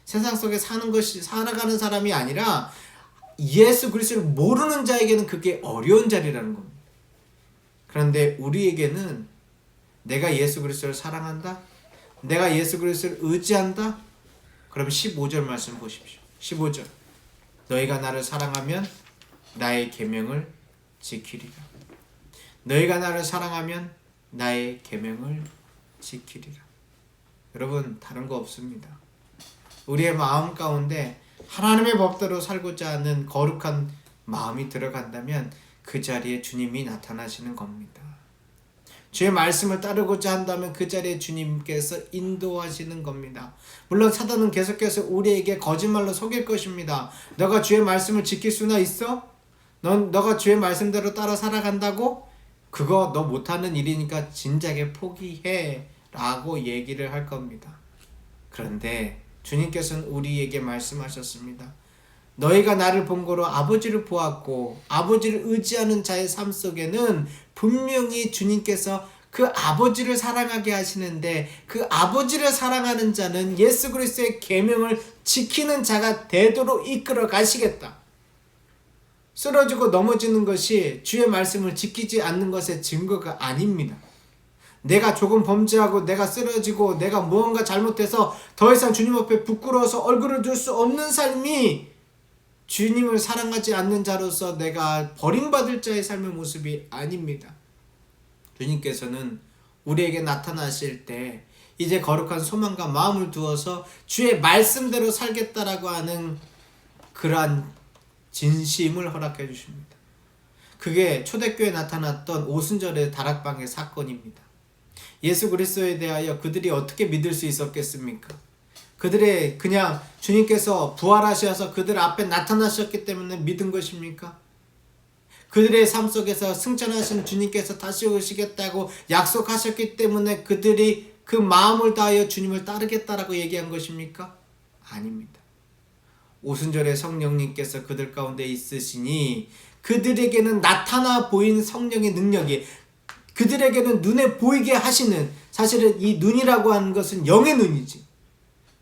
세상 속에 살아가는 사람이 아니라 예수 그리스도를 모르는 자에게는 그게 어려운 자리라는 겁니다. 그런데 우리에게는 내가 예수 그리스도를 사랑한다, 내가 예수 그리스도를 의지한다, 그럼 15절 말씀 보십시오. 15절. 너희가 나를 사랑하면 나의 계명을 지키리라. 너희가 나를 사랑하면 나의 계명을 지키리라. 여러분, 다른 거 없습니다. 우리의 마음 가운데 하나님의 법대로 살고자 하는 거룩한 마음이 들어간다면 그 자리에 주님이 나타나시는 겁니다. 주의 말씀을 따르고자 한다면 그 자리에 주님께서 인도하시는 겁니다. 물론 사단은 계속해서 우리에게 거짓말로 속일 것입니다. 너가 주의 말씀을 지킬 수나 있어? 너가 주의 말씀대로 따라 살아간다고? 그거 너 못하는 일이니까 진작에 포기해 라고 얘기를 할 겁니다. 그런데 주님께서는 우리에게 말씀하셨습니다. 너희가 나를 본거로 아버지를 보았고, 아버지를 의지하는 자의 삶 속에는 분명히 주님께서 그 아버지를 사랑하게 하시는데, 그 아버지를 사랑하는 자는 예수 그리스도의 계명을 지키는 자가 되도록 이끌어 가시겠다. 쓰러지고 넘어지는 것이 주의 말씀을 지키지 않는 것의 증거가 아닙니다. 내가 조금 범죄하고 내가 쓰러지고 내가 무언가 잘못해서 더 이상 주님 앞에 부끄러워서 얼굴을 들 수 없는 삶이 주님을 사랑하지 않는 자로서 내가 버림받을 자의 삶의 모습이 아닙니다. 주님께서는 우리에게 나타나실 때 이제 거룩한 소망과 마음을 두어서 주의 말씀대로 살겠다라고 하는 그러한 진심을 허락해 주십니다. 그게 초대교회에 나타났던 오순절의 다락방의 사건입니다. 예수 그리스도에 대하여 그들이 어떻게 믿을 수 있었겠습니까? 그들의 그냥 주님께서 부활하셔서 그들 앞에 나타나셨기 때문에 믿은 것입니까? 그들의 삶 속에서 승천하신 주님께서 다시 오시겠다고 약속하셨기 때문에 그들이 그 마음을 다하여 주님을 따르겠다라고 얘기한 것입니까? 아닙니다. 오순절에 성령님께서 그들 가운데 있으시니 그들에게는 나타나 보인 성령의 능력이, 그들에게는 눈에 보이게 하시는, 사실은 이 눈이라고 하는 것은 영의 눈이지,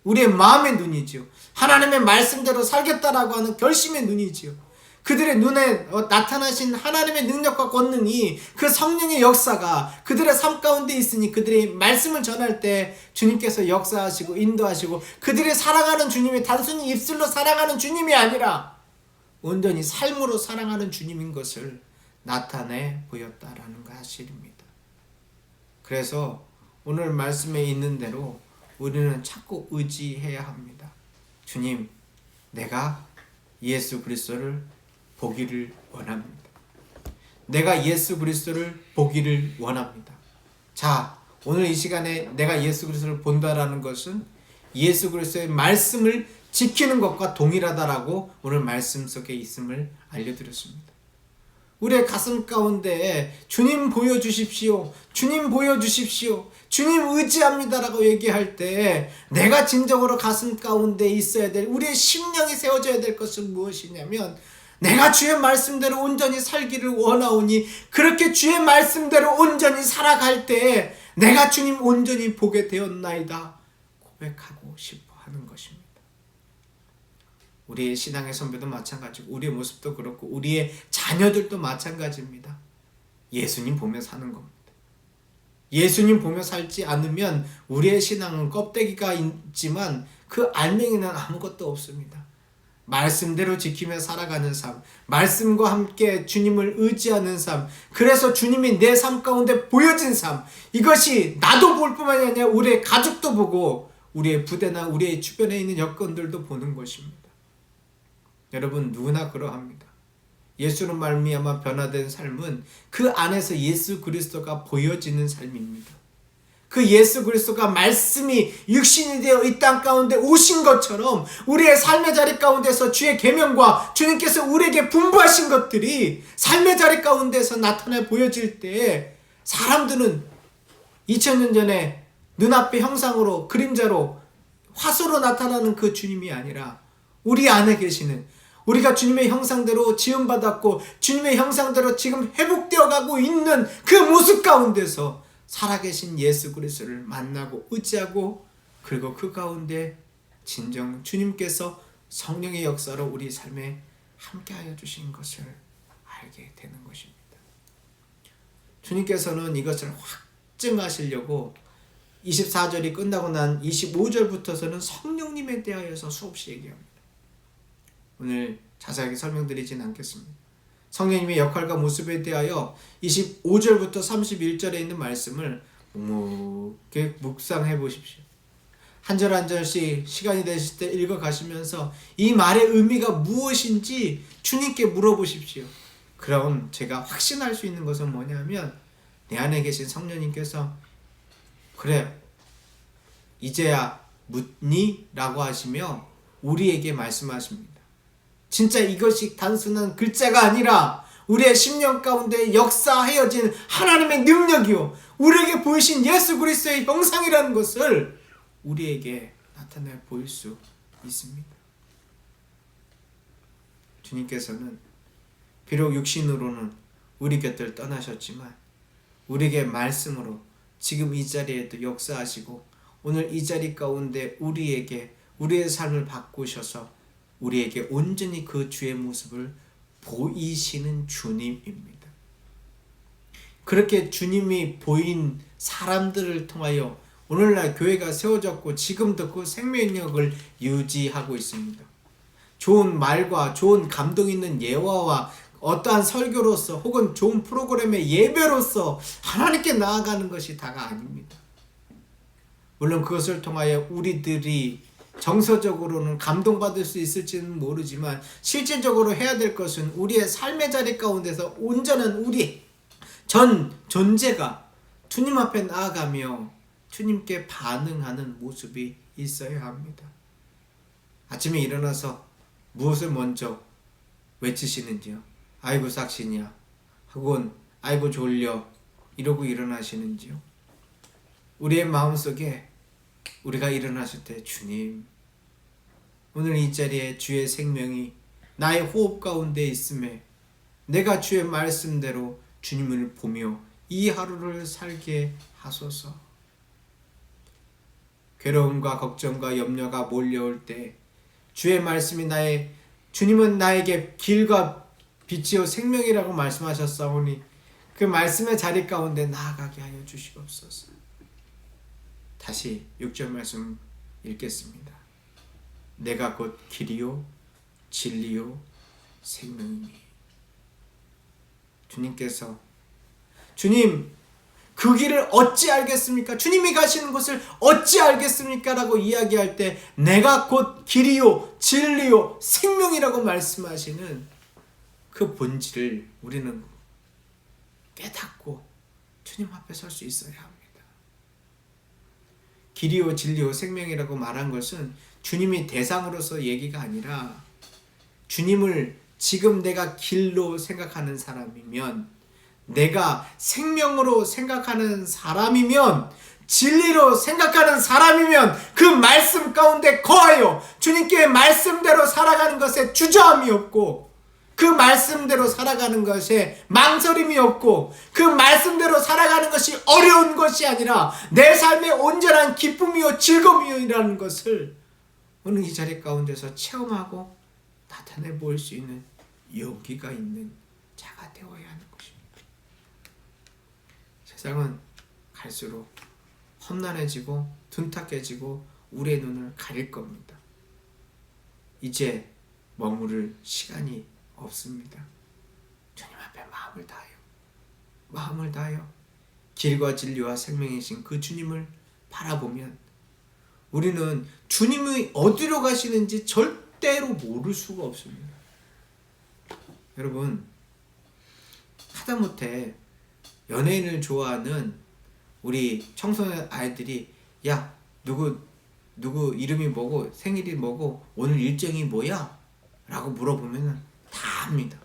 우리의 마음의 눈이지요. 하나님의 말씀대로 살겠다라고 하는 결심의 눈이지요. 그들의 눈에 나타나신 하나님의 능력과 권능이, 그 성령의 역사가 그들의 삶 가운데 있으니 그들의 말씀을 전할 때 주님께서 역사하시고 인도하시고, 그들이 사랑하는 주님이 단순히 입술로 사랑하는 주님이 아니라 온전히 삶으로 사랑하는 주님인 것을 나타내 보였다라는 사실입니다. 그래서 오늘 말씀에 있는 대로 우리는 자꾸 의지해야 합니다. 주님, 내가 예수 그리스도를 보기를 원합니다. 내가 예수 그리스도를 보기를 원합니다. 자, 오늘 이 시간에 내가 예수 그리스도를 본다라는 것은 예수 그리스도의 말씀을 지키는 것과 동일하다라고 오늘 말씀 속에 있음을 알려드렸습니다. 우리의 가슴 가운데 주님 보여주십시오, 주님 보여주십시오, 주님 의지합니다라고 얘기할 때 내가 진정으로 가슴 가운데 있어야 될, 우리의 심령이 세워져야 될 것은 무엇이냐면, 내가 주의 말씀대로 온전히 살기를 원하오니 그렇게 주의 말씀대로 온전히 살아갈 때 내가 주님 온전히 보게 되었나이다 고백하고 싶어 하는 것입니다. 우리의 신앙의 선배도 마찬가지고 우리의 모습도 그렇고 우리의 자녀들도 마찬가지입니다. 예수님 보며 사는 겁니다. 예수님 보며 살지 않으면 우리의 신앙은 껍데기가 있지만 그 알맹이는 아무것도 없습니다. 말씀대로 지키며 살아가는 삶, 말씀과 함께 주님을 의지하는 삶, 그래서 주님이 내 삶 가운데 보여진 삶, 이것이 나도 볼 뿐만이 아니라 우리의 가족도 보고 우리의 부대나 우리의 주변에 있는 여건들도 보는 것입니다. 여러분, 누구나 그러합니다. 예수로 말미암아 변화된 삶은 그 안에서 예수 그리스도가 보여지는 삶입니다. 그 예수 그리스도가 말씀이 육신이 되어 이 땅 가운데 오신 것처럼 우리의 삶의 자리 가운데서 주의 계명과 주님께서 우리에게 분부하신 것들이 삶의 자리 가운데서 나타나 보여질 때 사람들은 2000년 전에 눈앞의 형상으로 그림자로 화소로 나타나는 그 주님이 아니라 우리 안에 계시는, 우리가 주님의 형상대로 지음받았고 주님의 형상대로 지금 회복되어 가고 있는 그 모습 가운데서 살아계신 예수 그리스도를 만나고 의지하고, 그리고 그 가운데 진정 주님께서 성령의 역사로 우리 삶에 함께하여 주신 것을 알게 되는 것입니다. 주님께서는 이것을 확증하시려고 24절이 끝나고 난 25절부터서는 성령님에 대하여서 수없이 얘기합니다. 오늘 자세하게 설명드리진 않겠습니다. 성령님의 역할과 모습에 대하여 25절부터 31절에 있는 말씀을 묵묵히 묵상해 보십시오. 한 절 한 절씩 시간이 되실 때 읽어가시면서 이 말의 의미가 무엇인지 주님께 물어보십시오. 그럼 제가 확신할 수 있는 것은 뭐냐면 내 안에 계신 성령님께서 그래 이제야 묻니? 라고 하시며 우리에게 말씀하십니다. 진짜 이것이 단순한 글자가 아니라 우리의 심령 가운데 역사하여진 하나님의 능력이요 우리에게 보이신 예수 그리스도의 형상이라는 것을 우리에게 나타내 보일 수 있습니다. 주님께서는 비록 육신으로는 우리 곁을 떠나셨지만 우리에게 말씀으로 지금 이 자리에도 역사하시고 오늘 이 자리 가운데 우리에게 우리의 삶을 바꾸셔서 우리에게 온전히 그 주의 모습을 보이시는 주님입니다. 그렇게 주님이 보인 사람들을 통하여 오늘날 교회가 세워졌고 지금도 그 생명력을 유지하고 있습니다. 좋은 말과 좋은 감동 있는 예화와 어떠한 설교로서 혹은 좋은 프로그램의 예배로서 하나님께 나아가는 것이 다가 아닙니다. 물론 그것을 통하여 우리들이 정서적으로는 감동받을 수 있을지는 모르지만 실질적으로 해야 될 것은 우리의 삶의 자리 가운데서 온전한 우리 전 존재가 주님 앞에 나아가며 주님께 반응하는 모습이 있어야 합니다. 아침에 일어나서 무엇을 먼저 외치시는지요? 아이고 삭신이야 혹은 아이고 졸려 이러고 일어나시는지요? 우리의 마음속에 우리가 일어났을 때 주님 오늘 이 자리에 주의 생명이 나의 호흡 가운데 있음에 내가 주의 말씀대로 주님을 보며 이 하루를 살게 하소서. 괴로움과 걱정과 염려가 몰려올 때 주의 말씀이 주님은 나에게 길과 빛이요 생명이라고 말씀하셨사오니 그 말씀의 자리 가운데 나아가게 하여 주시옵소서. 다시 6절 말씀 읽겠습니다. 내가 곧 길이요 진리요 생명이니. 주님께서 주님 그 길을 어찌 알겠습니까? 주님이 가시는 곳을 어찌 알겠습니까? 라고 이야기할 때 내가 곧 길이요 진리요 생명이라고 말씀하시는 그 본질을 우리는 깨닫고 주님 앞에 설 수 있어야 합니다. 길이요 진리요 생명이라고 말한 것은 주님이 대상으로서 얘기가 아니라 주님을 지금 내가 길로 생각하는 사람이면, 내가 생명으로 생각하는 사람이면, 진리로 생각하는 사람이면 그 말씀 가운데 거하여 주님께 말씀대로 살아가는 것에 주저함이 없고 그 말씀대로 살아가는 것에 망설임이 없고 그 말씀대로 살아가는 것이 어려운 것이 아니라 내 삶의 온전한 기쁨이요 즐거움이라는 것을 오늘 이 자리 가운데서 체험하고 나타내 보일 수 있는 용기가 있는 자가 되어야 하는 것입니다. 세상은 갈수록 험난해지고 둔탁해지고 우리의 눈을 가릴 겁니다. 이제 머무를 시간이 없습니다. 주님 앞에 마음을 다하여 길과 진리와 생명이신 그 주님을 바라보면 우리는 주님이 어디로 가시는지 절대로 모를 수가 없습니다. 여러분, 하다못해 연예인을 좋아하는 우리 청소년 아이들이 야 누구 이름이 뭐고 생일이 뭐고 오늘 일정이 뭐야? 라고 물어보면 다 압니다.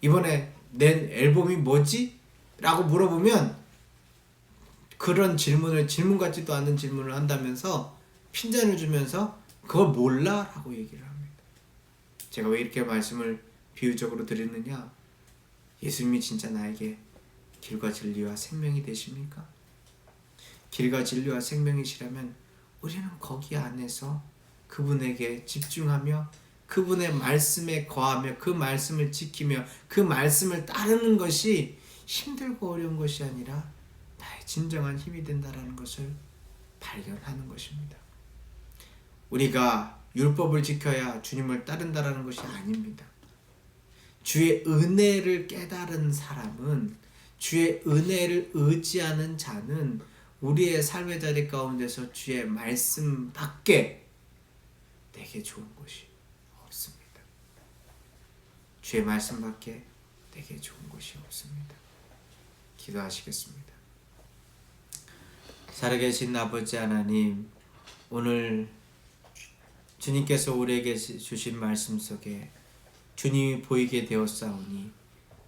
이번에 낸 앨범이 뭐지? 라고 물어보면 그런 질문 같지도 않은 질문을 한다면서 핀잔을 주면서 그걸 몰라? 라고 얘기를 합니다. 제가 왜 이렇게 말씀을 비유적으로 드리느냐? 예수님이 진짜 나에게 길과 진리와 생명이 되십니까? 길과 진리와 생명이시라면 우리는 거기 안에서 그분에게 집중하며 그분의 말씀에 거하며 그 말씀을 지키며 그 말씀을 따르는 것이 힘들고 어려운 것이 아니라 나의 진정한 힘이 된다라는 것을 발견하는 것입니다. 우리가 율법을 지켜야 주님을 따른다라는 것이 아닙니다. 주의 은혜를 깨달은 사람은, 주의 은혜를 의지하는 자는 우리의 삶의 자리 가운데서 주의 말씀 밖에 내게 좋은 것이 없습니다. 주의 말씀 밖에 내게 좋은 것이 없습니다. 기도하시겠습니다. 살아계신 아버지 하나님, 오늘 주님께서 우리에게 주신 말씀 속에 주님이 보이게 되었사오니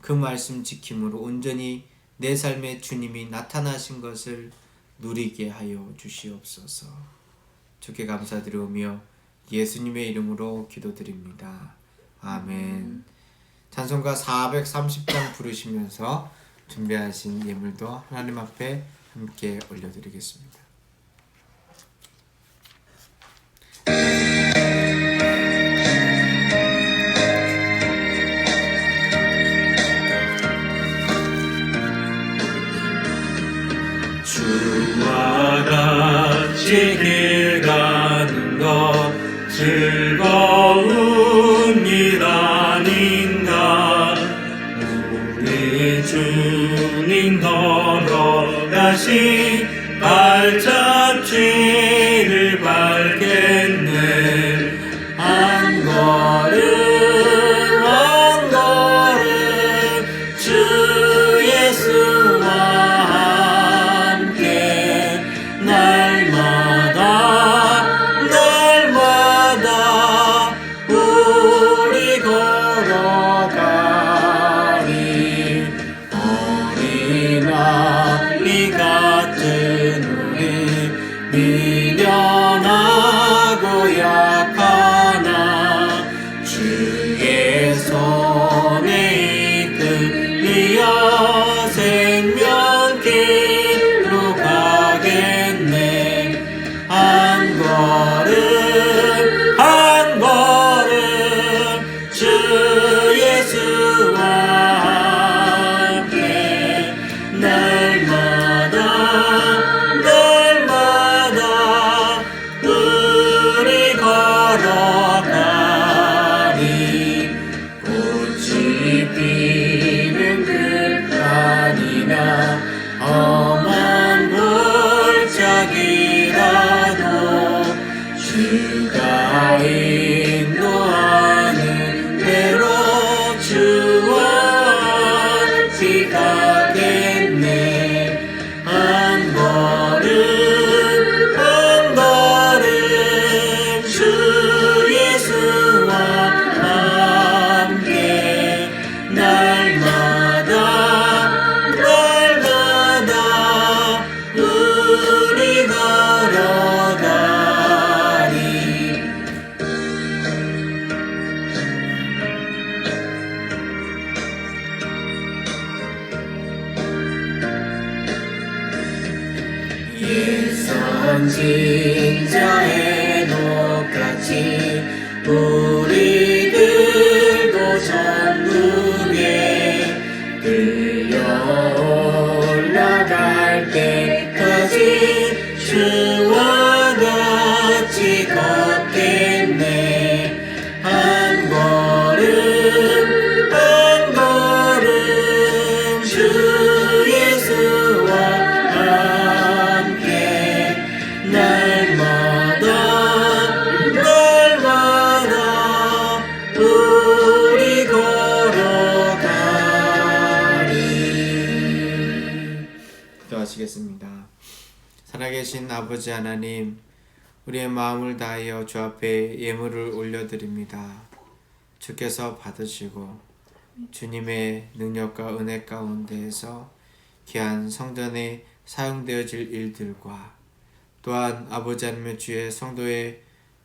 그 말씀 지킴으로 온전히 내 삶에 주님이 나타나신 것을 누리게 하여 주시옵소서. 주께 감사드리오며 예수님의 이름으로 기도드립니다. 아멘. 찬송가 430장 부르시면서 준비하신 예물도 하나님 앞에 함께 올려드리겠습니다. 주와 같이 길 가는 것 즐거운 일 아닌가. 우리 주님 걸어가신 발자취를 밟겠네. 한 걸음 한 걸음 주 예수와 함께 날마다 우리 걸어가리. 어린아이 같은 우리 미련하고 약하나 주의 손에 이끌리어 생명길로 가겠네. 한 걸음 한 걸음 주 예수와 함께 날마다 우리 걸어가리. 꽃이 피는 들판이나 험한 골짜기라도 주가 인도하는 대로 주와 함께 가겠네. 한 걸음 한 걸음 주 예수와 함께 날마다 우리 걸어가리. 예선진자의 녹같이 우리들도 천국에 끌려 올라갈 때까지 주와 같이 걷겠네. 한 걸음 한 걸음 주 예수와 함께 날마다 우리 걸어가리. 살아계신 아버지 하나님, 우리의 마음을 다하여 주 앞에 예물을 올려드립니다. 주께서 받으시고 주님의 능력과 은혜 가운데에서 귀한 성전에 사용되어질 일들과 또한 아버지 하나님의 주의 성도의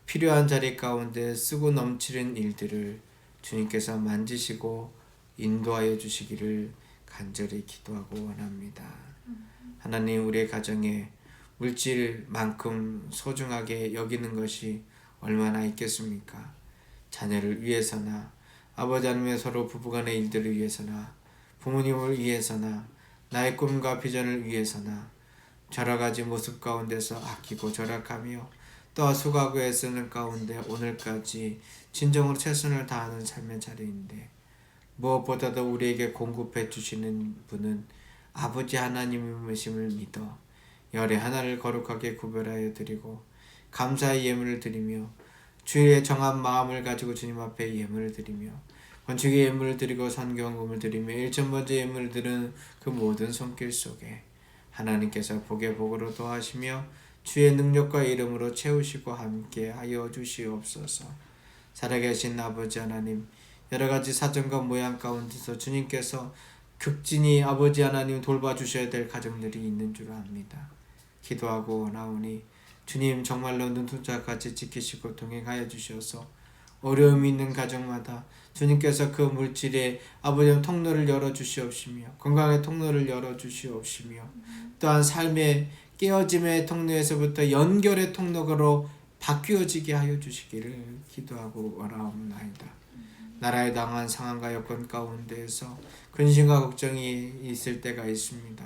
필요한 자리 가운데 쓰고 넘치는 일들을 주님께서 만지시고 인도하여 주시기를 간절히 기도하고 원합니다. 하나님, 우리의 가정에 물질만큼 소중하게 여기는 것이 얼마나 있겠습니까? 자녀를 위해서나 아버지 하나님의 서로 부부간의 일들을 위해서나 부모님을 위해서나 나의 꿈과 비전을 위해서나 여러 가지 모습 가운데서 아끼고 절약하며 또 수고하고 애쓰는 가운데 오늘까지 진정으로 최선을 다하는 삶의 자리인데 무엇보다도 우리에게 공급해 주시는 분은 아버지 하나님이심을 믿어 열의 하나를 거룩하게 구별하여 드리고 감사의 예물을 드리며 주의 정한 마음을 가지고 주님 앞에 예물을 드리며 건축의 예물을 드리고 선경금을 드리며 일천번째 예물을 드리는 그 모든 손길 속에 하나님께서 복의 복으로 도하시며 주의 능력과 이름으로 채우시고 함께 하여 주시옵소서. 살아계신 아버지 하나님, 여러가지 사정과 모양 가운데서 주님께서 극진히 아버지 하나님 돌봐주셔야 될 가정들이 있는 줄 압니다. 기도하고 원하오니 주님 정말로 눈동자같이 지키시고 동행하여 주셔서 어려움이 있는 가정마다 주님께서 그 물질의 아버지 통로를 열어주시옵시며 건강의 통로를 열어주시옵시며 또한 삶의 깨어짐의 통로에서부터 연결의 통로로 바뀌어지게 하여 주시기를 기도하고 원하옵나이다. 나라에 당한 상황과 여건 가운데에서 근심과 걱정이 있을 때가 있습니다.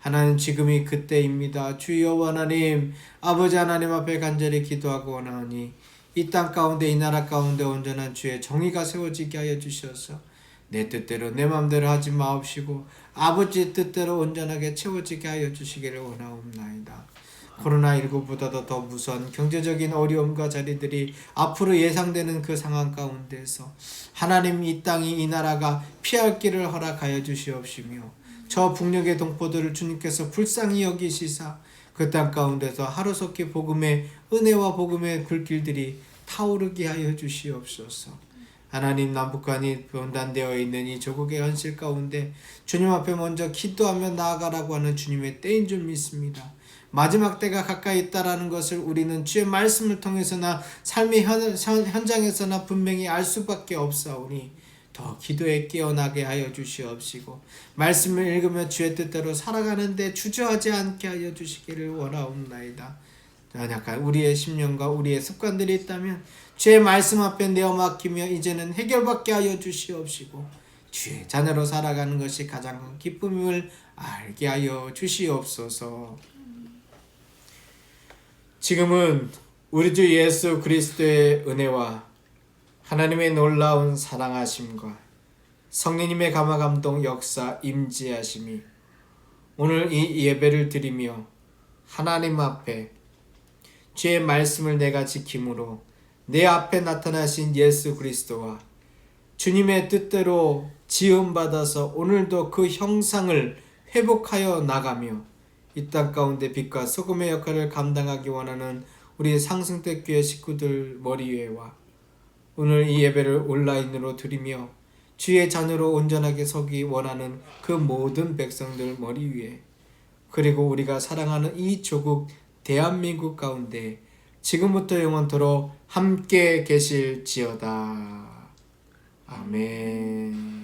하나님, 지금이 그때입니다. 주여 하나님, 아버지 하나님 앞에 간절히 기도하고 원하오니 이 땅 가운데 이 나라 가운데 온전한 주의 정의가 세워지게 하여 주셔서 내 뜻대로 내 마음대로 하지 마옵시고 아버지의 뜻대로 온전하게 채워지게 하여 주시기를 원하옵나이다. 코로나19보다도 더 무서운 경제적인 어려움과 자리들이 앞으로 예상되는 그 상황 가운데서 하나님, 이 땅이 이 나라가 피할 길을 허락하여 주시옵시며 저 북녘의 동포들을 주님께서 불쌍히 여기시사 그 땅 가운데서 하루속히 복음의 은혜와 복음의 불길들이 타오르게 하여 주시옵소서. 하나님, 남북한이 분단되어 있는 이 조국의 현실 가운데 주님 앞에 먼저 기도하며 나아가라고 하는 주님의 때인 줄 믿습니다. 마지막 때가 가까이 있다라는 것을 우리는 주의 말씀을 통해서나 삶의 현장에서나 분명히 알 수밖에 없사오니 더 기도에 깨어나게 하여 주시옵시고 말씀을 읽으며 주의 뜻대로 살아가는데 주저하지 않게 하여 주시기를 원하옵나이다. 약간 우리의 심령과 우리의 습관들이 있다면 주의 말씀 앞에 내어 맡기며 이제는 해결받게 하여 주시옵시고 주의 자녀로 살아가는 것이 가장 큰 기쁨임을 알게 하여 주시옵소서. 지금은 우리 주 예수 그리스도의 은혜와 하나님의 놀라운 사랑하심과 성령님의 감화감동 역사 임재하심이 오늘 이 예배를 드리며 하나님 앞에 주의 말씀을 내가 지킴으로 내 앞에 나타나신 예수 그리스도와 주님의 뜻대로 지음받아서 오늘도 그 형상을 회복하여 나가며 이 땅 가운데 빛과 소금의 역할을 감당하기 원하는 우리 상승대 교회 식구들 머리 위에와 오늘 이 예배를 온라인으로 드리며 주의 자녀로 온전하게 서기 원하는 그 모든 백성들 머리 위에 그리고 우리가 사랑하는 이 조국 대한민국 가운데 지금부터 영원토록 함께 계실지어다. 아멘.